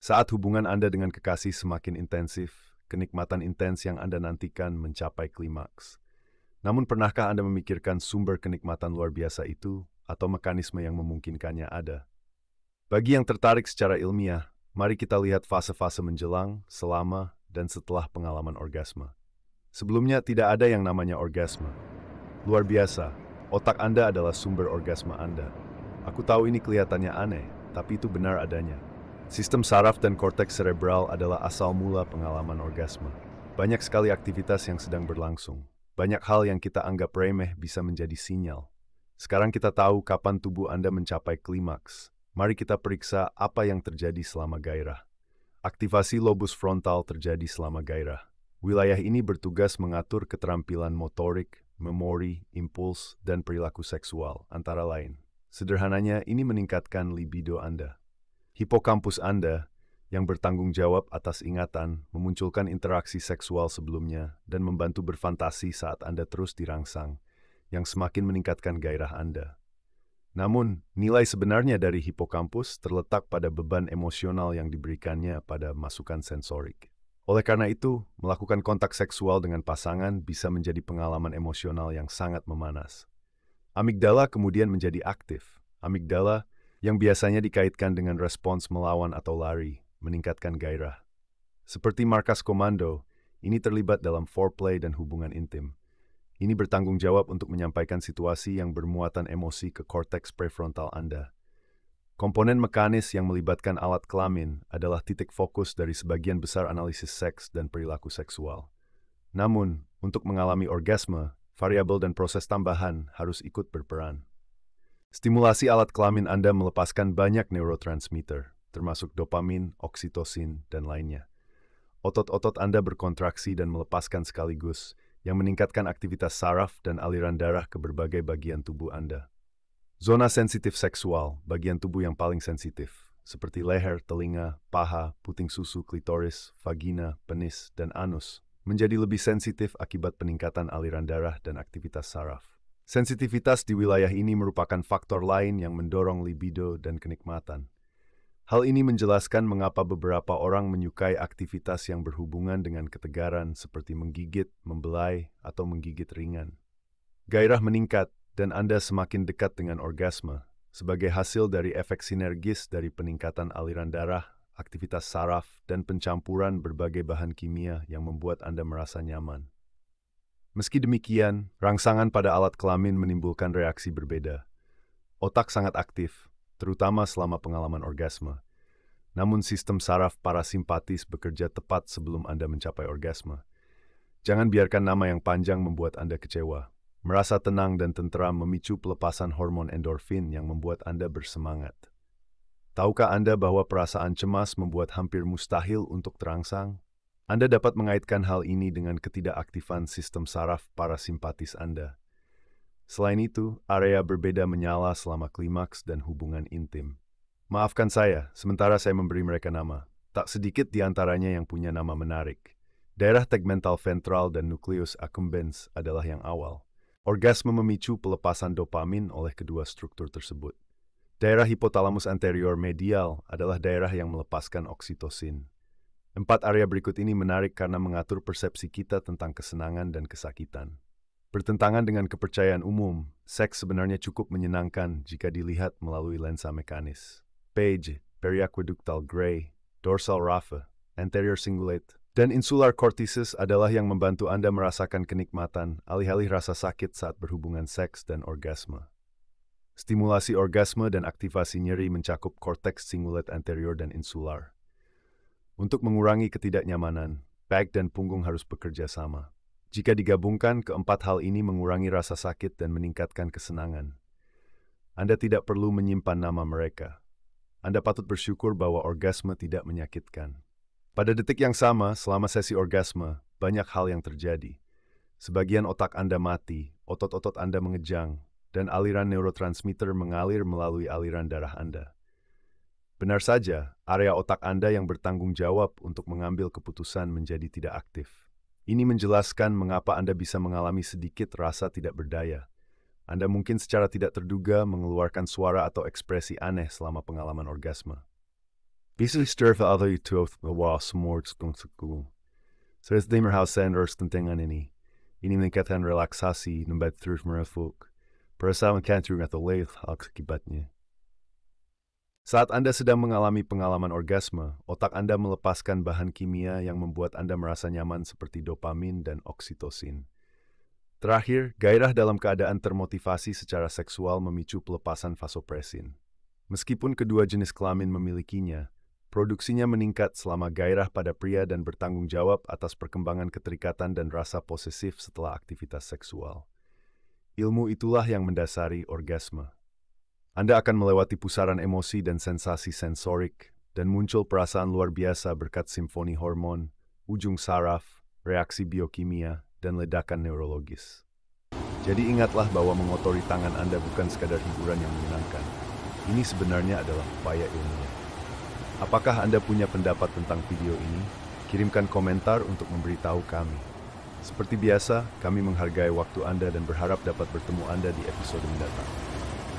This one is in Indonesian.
Saat hubungan Anda dengan kekasih semakin intensif, kenikmatan intens yang Anda nantikan mencapai klimaks. Namun pernahkah Anda memikirkan sumber kenikmatan luar biasa itu atau mekanisme yang memungkinkannya ada? Bagi yang tertarik secara ilmiah, mari kita lihat fase-fase menjelang, selama, dan setelah pengalaman orgasme. Sebelumnya tidak ada yang namanya orgasme. Luar biasa, otak Anda adalah sumber orgasme Anda. Aku tahu ini kelihatannya aneh, tapi itu benar adanya. Sistem saraf dan korteks cerebral adalah asal mula pengalaman orgasme. Banyak sekali aktivitas yang sedang berlangsung. Banyak hal yang kita anggap remeh bisa menjadi sinyal. Sekarang kita tahu kapan tubuh Anda mencapai klimaks. Mari kita periksa apa yang terjadi selama gairah. Aktivasi lobus frontal terjadi selama gairah. Wilayah ini bertugas mengatur keterampilan motorik, memori, impuls, dan perilaku seksual, antara lain. Sederhananya, ini meningkatkan libido Anda. Hipokampus Anda, yang bertanggung jawab atas ingatan, memunculkan interaksi seksual sebelumnya dan membantu berfantasi saat Anda terus dirangsang, yang semakin meningkatkan gairah Anda. Namun, nilai sebenarnya dari hipokampus terletak pada beban emosional yang diberikannya pada masukan sensorik. Oleh karena itu, melakukan kontak seksual dengan pasangan bisa menjadi pengalaman emosional yang sangat memanas. Amigdala kemudian menjadi aktif. Amigdala, yang biasanya dikaitkan dengan respons melawan atau lari, meningkatkan gairah. Seperti markas komando, ini terlibat dalam foreplay dan hubungan intim. Ini bertanggung jawab untuk menyampaikan situasi yang bermuatan emosi ke korteks prefrontal Anda. Komponen mekanis yang melibatkan alat kelamin adalah titik fokus dari sebagian besar analisis seks dan perilaku seksual. Namun, untuk mengalami orgasme, variabel dan proses tambahan harus ikut berperan. Stimulasi alat kelamin Anda melepaskan banyak neurotransmitter, termasuk dopamin, oksitosin, dan lainnya. Otot-otot Anda berkontraksi dan melepaskan sekaligus, yang meningkatkan aktivitas saraf dan aliran darah ke berbagai bagian tubuh Anda. Zona sensitif seksual, bagian tubuh yang paling sensitif, seperti leher, telinga, paha, puting susu, klitoris, vagina, penis, dan anus, menjadi lebih sensitif akibat peningkatan aliran darah dan aktivitas saraf. Sensitivitas di wilayah ini merupakan faktor lain yang mendorong libido dan kenikmatan. Hal ini menjelaskan mengapa beberapa orang menyukai aktivitas yang berhubungan dengan ketegaran seperti menggigit, membelai, atau menggigit ringan. Gairah meningkat, dan Anda semakin dekat dengan orgasme, sebagai hasil dari efek sinergis dari peningkatan aliran darah, aktivitas saraf, dan pencampuran berbagai bahan kimia yang membuat Anda merasa nyaman. Meski demikian, rangsangan pada alat kelamin menimbulkan reaksi berbeda. Otak sangat aktif, terutama selama pengalaman orgasme. Namun sistem saraf parasimpatis bekerja tepat sebelum Anda mencapai orgasme. Jangan biarkan nama yang panjang membuat Anda kecewa. Merasa tenang dan tenteram memicu pelepasan hormon endorfin yang membuat Anda bersemangat. Tahukah Anda bahwa perasaan cemas membuat hampir mustahil untuk terangsang? Anda dapat mengaitkan hal ini dengan ketidakaktifan sistem saraf parasimpatis Anda. Selain itu, area berbeda menyala selama klimaks dan hubungan intim. Maafkan saya, sementara saya memberi mereka nama. Tak sedikit di antaranya yang punya nama menarik. Daerah tegmental ventral dan nucleus accumbens adalah yang awal. Orgasme memicu pelepasan dopamin oleh kedua struktur tersebut. Daerah hipotalamus anterior medial adalah daerah yang melepaskan oksitosin. 4 area berikut ini menarik karena mengatur persepsi kita tentang kesenangan dan kesakitan. Bertentangan dengan kepercayaan umum, seks sebenarnya cukup menyenangkan jika dilihat melalui lensa mekanis. Page, periaqueductal gray, dorsal raphe, anterior cingulate, dan insular cortices adalah yang membantu Anda merasakan kenikmatan, alih-alih rasa sakit saat berhubungan seks dan orgasme. Stimulasi orgasme dan aktivasi nyeri mencakup korteks cingulate anterior dan insular. Untuk mengurangi ketidaknyamanan, back dan punggung harus bekerja sama. Jika digabungkan, keempat hal ini mengurangi rasa sakit dan meningkatkan kesenangan. Anda tidak perlu menyimpan nama mereka. Anda patut bersyukur bahwa orgasme tidak menyakitkan. Pada detik yang sama, selama sesi orgasme, banyak hal yang terjadi. Sebagian otak Anda mati, otot-otot Anda mengejang, dan aliran neurotransmitter mengalir melalui aliran darah Anda. Benar saja, area otak Anda yang bertanggung jawab untuk mengambil keputusan menjadi tidak aktif. Ini menjelaskan mengapa Anda bisa mengalami sedikit rasa tidak berdaya. Anda mungkin secara tidak terduga mengeluarkan suara atau ekspresi aneh selama pengalaman orgasme. Visually stir för alla ute var smårtskonsku. Så det dimmer hausen tentangan ini. Ini meningkatkan relaksasi nembet terus merefuk. Perasaan kantor atau leil akibatnya. Saat Anda sedang mengalami pengalaman orgasme, otak Anda melepaskan bahan kimia yang membuat Anda merasa nyaman seperti dopamin dan oksitosin. Terakhir, gairah dalam keadaan termotivasi secara seksual memicu pelepasan vasopresin. Meskipun kedua jenis kelamin memilikinya, produksinya meningkat selama gairah pada pria dan bertanggung jawab atas perkembangan keterikatan dan rasa posesif setelah aktivitas seksual. Ilmu itulah yang mendasari orgasme. Anda akan melewati pusaran emosi dan sensasi sensorik, dan muncul perasaan luar biasa berkat simfoni hormon, ujung saraf, reaksi biokimia, dan ledakan neurologis. Jadi ingatlah bahwa mengotori tangan Anda bukan sekadar hiburan yang menyenangkan. Ini sebenarnya adalah upaya ilmiah. Apakah Anda punya pendapat tentang video ini? Kirimkan komentar untuk memberitahu kami. Seperti biasa, kami menghargai waktu Anda dan berharap dapat bertemu Anda di episode mendatang.